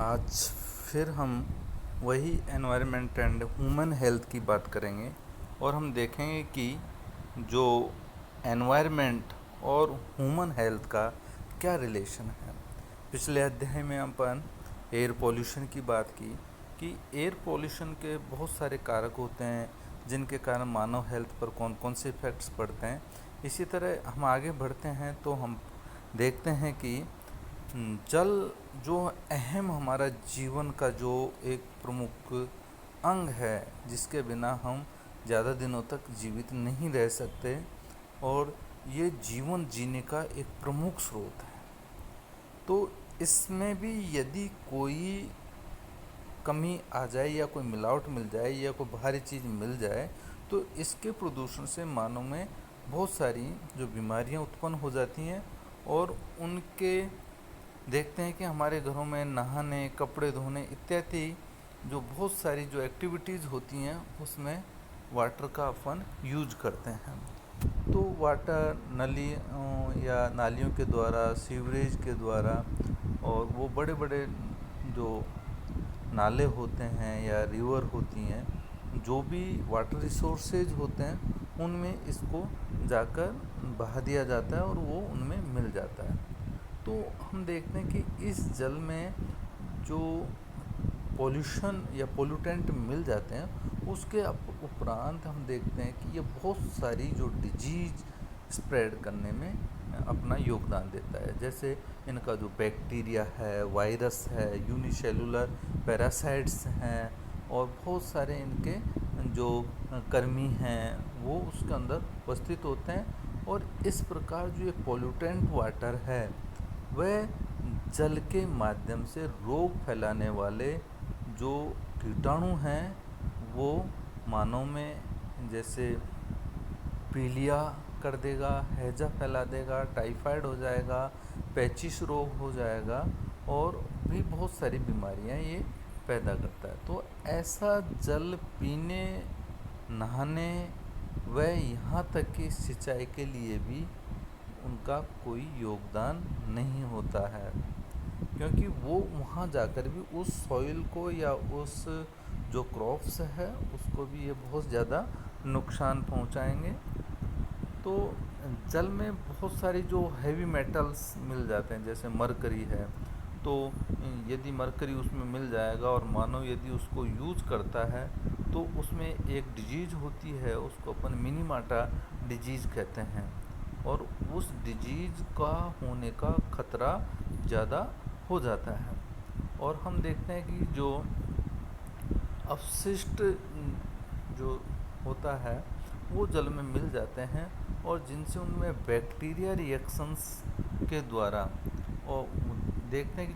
आज फिर हम वही एनवायरनमेंट एंड ह्यूमन हेल्थ की बात करेंगे और हम देखेंगे कि जो एनवायरनमेंट और ह्यूमन हेल्थ का क्या रिलेशन है। पिछले अध्याय में अपन एयर पोल्यूशन की बात की कि एयर पोल्यूशन के बहुत सारे कारक होते हैं जिनके कारण मानव हेल्थ पर कौन कौन से इफ़ेक्ट्स पड़ते हैं। इसी तरह हम आगे बढ़ते हैं तो हम देखते हैं कि जल जो अहम हमारा जीवन का जो एक प्रमुख अंग है, जिसके बिना हम ज़्यादा दिनों तक जीवित नहीं रह सकते और ये जीवन जीने का एक प्रमुख स्रोत है। तो इसमें भी यदि कोई कमी आ जाए या कोई मिलावट मिल जाए या कोई बाहरी चीज़ मिल जाए तो इसके प्रदूषण से मानव में बहुत सारी जो बीमारियां उत्पन्न हो जाती हैं और उनके देखते हैं कि हमारे घरों में नहाने, कपड़े धोने इत्यादि जो बहुत सारी जो एक्टिविटीज़ होती हैं उसमें वाटर का अपन यूज करते हैं। तो वाटर नली या नालियों के द्वारा, सीवरेज के द्वारा और वो बड़े बड़े जो नाले होते हैं या रिवर होती हैं, जो भी वाटर रिसोर्सेज होते हैं उनमें इसको जाकर बहा दिया जाता है और वो उनमें मिल जाता है। तो हम देखते हैं कि इस जल में जो पॉल्यूशन या पोल्यूटेंट मिल जाते हैं उसके उपरांत हम देखते हैं कि ये बहुत सारी जो डिजीज स्प्रेड करने में अपना योगदान देता है। जैसे इनका जो बैक्टीरिया है, वायरस है, यूनिसेलुलर पैरासाइट्स हैं और बहुत सारे इनके जो कर्मी हैं वो उसके अंदर उपस्थित होते हैं। और इस प्रकार जो ये पोल्यूटेंट वाटर है वह जल के माध्यम से रोग फैलाने वाले जो कीटाणु हैं वो मानव में जैसे पीलिया कर देगा, हैजा फैला देगा, टाइफाइड हो जाएगा, पेचिश रोग हो जाएगा और भी बहुत सारी बीमारियां ये पैदा करता है। तो ऐसा जल पीने, नहाने व यहाँ तक कि सिंचाई के लिए भी उनका कोई योगदान नहीं होता है, क्योंकि वो वहाँ जाकर भी उस सॉइल को या उस जो क्रॉप्स है उसको भी ये बहुत ज़्यादा नुकसान पहुँचाएंगे। तो जल में बहुत सारी जो हैवी मेटल्स मिल जाते हैं, जैसे मरकरी है, तो यदि मरकरी उसमें मिल जाएगा और मानव यदि उसको यूज करता है तो उसमें एक डिजीज़ होती है, उसको अपन मिनीमाटा डिजीज़ कहते हैं और उस डिजीज़ का होने का खतरा ज़्यादा हो जाता है। और हम देखते हैं कि जो अपशिष्ट जो होता है वो जल में मिल जाते हैं और जिनसे उनमें बैक्टीरिया रिएक्शंस के द्वारा और देखते हैं कि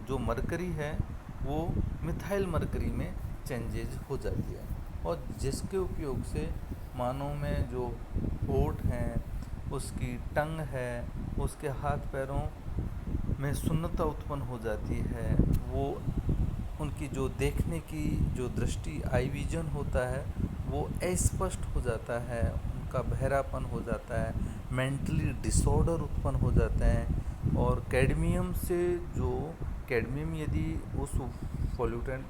जो मरकरी है वो मिथाइल मरकरी में चेंजेज हो जाती है और जिसके उपयोग से मानव में जो होंठ हैं, उसकी टंग है, उसके हाथ पैरों में सुन्नता उत्पन्न हो जाती है। वो उनकी जो देखने की जो दृष्टि, आई विजन होता है वो अस्पष्ट हो जाता है, उनका बहरापन हो जाता है, मेंटली डिसऑर्डर उत्पन्न हो जाते हैं। और कैडमियम यदि उस पोल्यूटेंट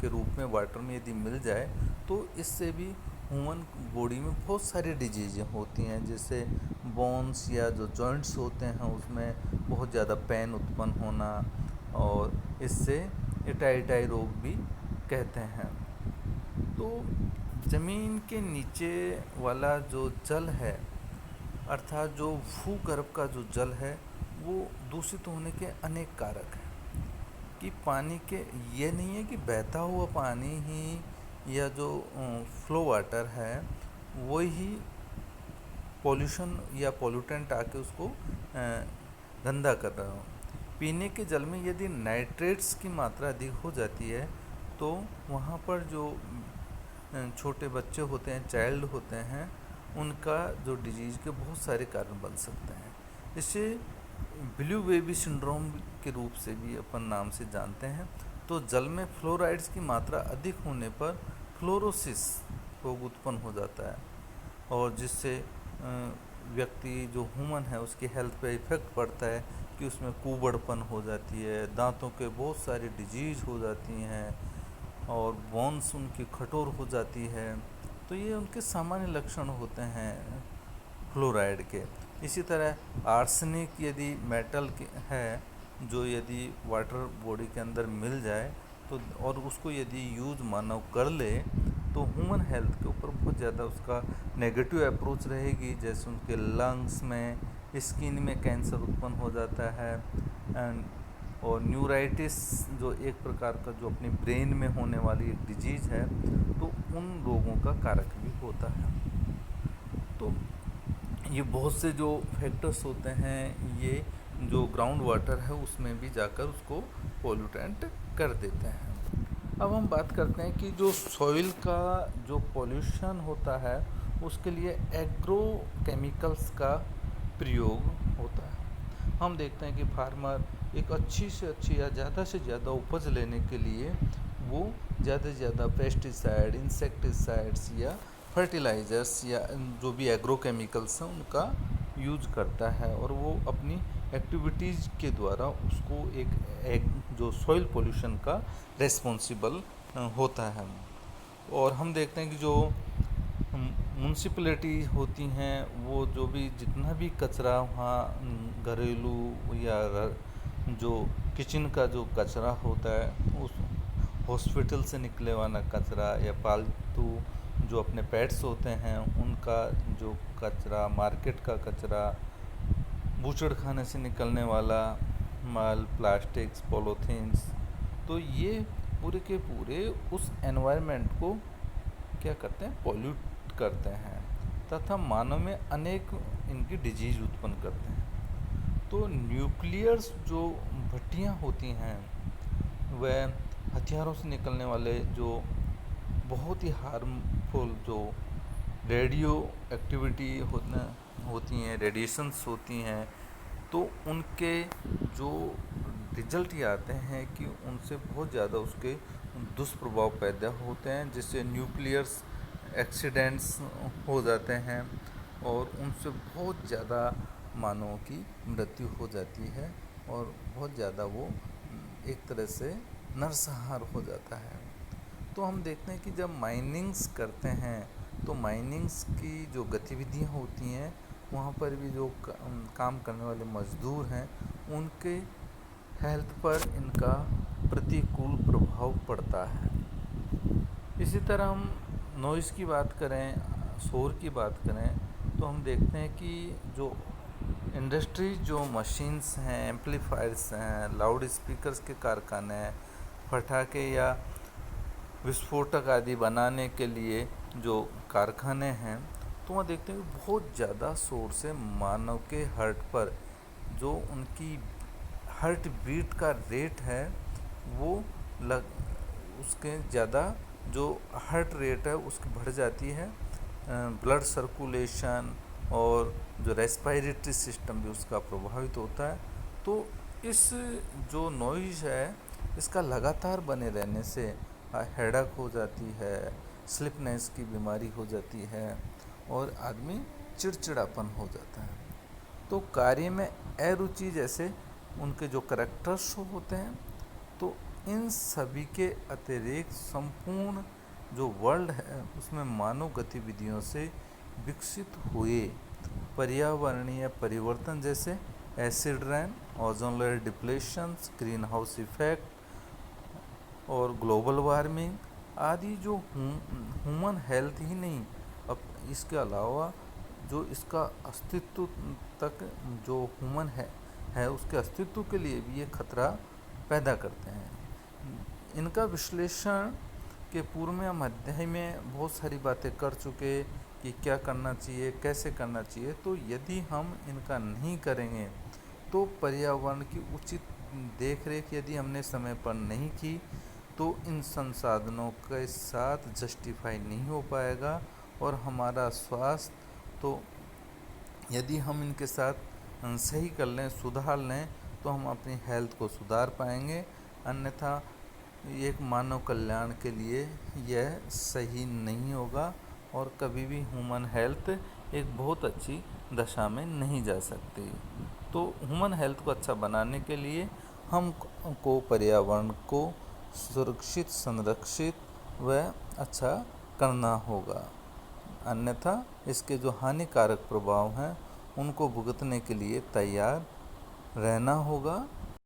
के रूप में वाटर में यदि मिल जाए तो इससे भी ह्यूमन बॉडी में बहुत सारी डिजीज़ें होती हैं, जैसे बोन्स या जो जॉइंट्स होते हैं उसमें बहुत ज़्यादा पेन उत्पन्न होना और इससे इटाई रोग भी कहते हैं। तो ज़मीन के नीचे वाला जो जल है, अर्थात जो भूगर्भ का जो जल है, वो दूषित होने के अनेक कारक हैं। कि पानी के ये नहीं है कि बहता हुआ पानी ही या जो फ्लो वाटर है वही पॉल्यूशन या पोल्यूटेंट आके उसको गंदा कर रहा हो। पीने के जल में यदि नाइट्रेट्स की मात्रा अधिक हो जाती है तो वहाँ पर जो छोटे बच्चे होते हैं, चाइल्ड होते हैं, उनका जो डिजीज़ के बहुत सारे कारण बन सकते हैं। इसे ब्लू बेबी सिंड्रोम के रूप से भी अपन नाम से जानते हैं। तो जल में फ्लोराइड्स की मात्रा अधिक होने पर फ्लोरोसिस रोग उत्पन्न हो जाता है और जिससे व्यक्ति जो ह्यूमन है उसकी हेल्थ पे इफ़ेक्ट पड़ता है कि उसमें कुबड़पन हो जाती है, दांतों के बहुत सारी डिजीज हो जाती हैं और बोन्स उनकी कठोर हो जाती है। तो ये उनके सामान्य लक्षण होते हैं फ्लोराइड के। इसी तरह आर्सेनिक यदि मेटल है, जो यदि वाटर बॉडी के अंदर मिल जाए तो और उसको यदि यूज मानव कर ले तो ह्यूमन हेल्थ के ऊपर बहुत ज़्यादा उसका नेगेटिव अप्रोच रहेगी। जैसे उनके लंग्स में, स्किन में कैंसर उत्पन्न हो जाता है एंड और न्यूराइटिस जो एक प्रकार का जो अपनी ब्रेन में होने वाली एक डिजीज़ है, तो उन रोगों का कारक भी होता है। तो ये बहुत से जो फैक्टर्स होते हैं, ये जो ग्राउंड वाटर है उसमें भी जाकर उसको पोल्यूटेंट कर देते हैं। अब हम बात करते हैं कि जो सॉइल का जो पोल्यूशन होता है उसके लिए एग्रो केमिकल्स का प्रयोग होता है। हम देखते हैं कि फार्मर एक अच्छी से अच्छी या ज़्यादा से ज़्यादा उपज लेने के लिए वो ज़्यादा से ज़्यादा पेस्टिसाइड, इंसेक्टिसाइड्स या फर्टिलाइज़र्स या जो भी एग्रो केमिकल्स हैं उनका यूज करता है और वो अपनी एक्टिविटीज़ के द्वारा उसको एक जो सॉइल पोल्यूशन का रेस्पॉन्सिबल होता है। और हम देखते हैं कि जो म्यूनसिपैलिटी होती हैं वो जो भी जितना भी कचरा वहाँ घरेलू या जो किचन का जो कचरा होता है, उस हॉस्पिटल से निकले वाला कचरा या पालतू जो अपने पेट्स होते हैं उनका जो कचरा, मार्केट का कचरा, बूचड़ खाने से निकलने वाला माल, प्लास्टिक्स, पॉलीथीन्स, तो ये पूरे के पूरे उस एनवायरनमेंट को क्या करते हैं, पॉल्यूट करते हैं तथा मानव में अनेक इनकी डिजीज उत्पन्न करते हैं। तो न्यूक्लियर्स जो भट्टियाँ होती हैं वह हथियारों से निकलने वाले जो बहुत ही हार्मफुल जो रेडियो एक्टिविटी होती हैं, रेडिएशंस होती हैं, तो उनके जो रिजल्ट ये आते हैं कि उनसे बहुत ज़्यादा उसके दुष्प्रभाव पैदा होते हैं, जिससे न्यूक्लियर्स एक्सीडेंट्स हो जाते हैं और उनसे बहुत ज़्यादा मानवों की मृत्यु हो जाती है और बहुत ज़्यादा वो एक तरह से नरसंहार हो जाता है। तो हम देखते हैं कि जब माइनिंग्स करते हैं तो माइनिंग्स की जो गतिविधियां होती हैं वहाँ पर भी जो काम करने वाले मजदूर हैं उनके हेल्थ पर इनका प्रतिकूल प्रभाव पड़ता है। इसी तरह हम नॉइज़ की बात करें, शोर की बात करें, तो हम देखते हैं कि जो इंडस्ट्री जो मशीन्स हैं, एम्पलीफायर्स हैं, लाउड स्पीकर्स के कारखाने हैं, पटाखे या विस्फोटक आदि बनाने के लिए जो कारखाने हैं, तो वहाँ देखते हैं कि बहुत ज़्यादा शोर से मानव के हार्ट पर जो उनकी हार्ट बीट का रेट है वो उसके ज़्यादा जो हार्ट रेट है उसकी बढ़ जाती है, ब्लड सर्कुलेशन और जो रेस्पिरेटरी सिस्टम भी उसका प्रभावित होता है। तो इस जो नॉइज़ है इसका लगातार बने रहने से हेडेक हो जाती है, स्लिपनेस की बीमारी हो जाती है और आदमी चिड़चिड़ापन हो जाता है। तो कार्य में अरुचि जैसे उनके जो करैक्टर्स होते हैं, तो इन सभी के अतिरिक्त संपूर्ण जो वर्ल्ड है उसमें मानव गतिविधियों से विकसित हुए पर्यावरणीय परिवर्तन जैसे acid rain, ozone layer depletions, green house effect और ग्लोबल वार्मिंग आदि जो ह्यूमन हेल्थ ही नहीं, अब इसके अलावा जो इसका अस्तित्व तक जो ह्यूमन है उसके अस्तित्व के लिए भी ये खतरा पैदा करते हैं। इनका विश्लेषण के पूर्व में हम अध्याय में बहुत सारी बातें कर चुके कि क्या करना चाहिए, कैसे करना चाहिए। तो यदि हम इनका नहीं करेंगे तो पर्यावरण की उचित देख रेख यदि हमने समय पर नहीं की तो इन संसाधनों के साथ जस्टिफाई नहीं हो पाएगा और हमारा स्वास्थ्य तो यदि हम इनके साथ सही कर लें, सुधार लें, तो हम अपनी हेल्थ को सुधार पाएंगे। अन्यथा एक मानव कल्याण के लिए यह सही नहीं होगा और कभी भी ह्यूमन हेल्थ एक बहुत अच्छी दशा में नहीं जा सकती। तो ह्यूमन हेल्थ को अच्छा बनाने के लिए हम को पर्यावरण को सुरक्षित, संरक्षित व अच्छा करना होगा, अन्यथा इसके जो हानिकारक प्रभाव हैं उनको भुगतने के लिए तैयार रहना होगा